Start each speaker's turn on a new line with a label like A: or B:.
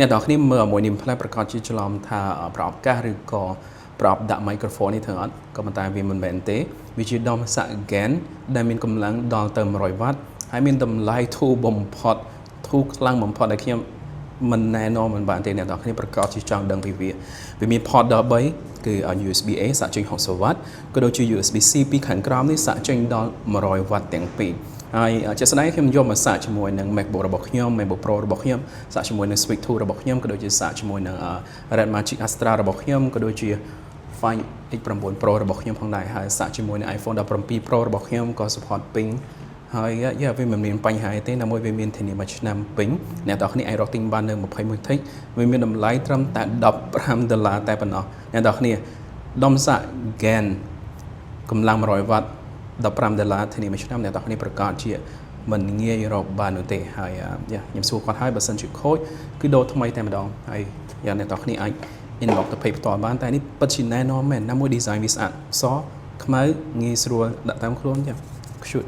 A: អ្នកទាំងគ្នាមើលមួយនេះផ្លែប្រកាសជាច្រឡំថាប្រអប់កាសឬក៏ប្រអប់ដាក់ microphone នេះធ្វើអត់ក៏ប៉ុន្តែវាមិនមែនទេវាជាដុំសាក់ GAN ដែលមានកម្លាំងដល់ទៅ100 វ៉ាត់ហើយមានតម្លៃធូរបំផុតធូរខ្លាំងបំផុតដែលខ្ញុំមិនណែនាំមិនបានទេអ្នកទាំងគ្នាប្រកាសជាចង់ដឹងពីវាមាន port ដល់3គឺ USB A សាក់ចេញ60 វ៉ាត់ក៏ដូចជា USB C ពីខាងក្រោមនេះសាក់ចេញដល់100 វ៉ាត់ទាំងពីរហើយជាក់ស្ដែងខ្ញុំយកមកសាកជាមួយនឹង MacBook របស់ខ្ញុំ MacBook Pro របស់ខ្ញុំសាកជាមួយនឹង Switch 2 របស់ខ្ញុំក៏ដូចជាសាកជាមួយនឹង Red Magic Astra របស់ខ្ញុំក៏ដូចជា Find X9 Pro របស់ខ្ញុំផងដែរហើយសាកជាមួយនឹង iPhone 17 Pro របស់ខ្ញុំក៏ support ping ហើយវាមិនមានបញ្ហាទេណាមួយវាមានធានាមួយឆ្នាំពេញអ្នកទាំងគ្នាអាចរកទិញបាននៅ21 TB វាមានតម្លៃត្រឹមតែ$15តែប៉ុណ្ណោះអ្នកទាំងគ្នាដុំសាក GAN កម្លាំង100 វ៉ាត់$15ធានាមួយឆ្នាំអ្នកទាំងគ្នាប្រកាសជាមិនងាយរកបាននោះទេហើយខ្ញុំសួរគាត់ហើយបើសិនជាខូចគឺដូរថ្មីតែម្ដងហើយអ្នកទាំងគ្នាអាច inbox ទៅ page ផ្ទាល់បានតែនេះពិតជាណែនាំមែនណាមួយ design វាស្អាតសខ្មៅងាយស្រួលដាក់តាមខ្លួនចឹង shoot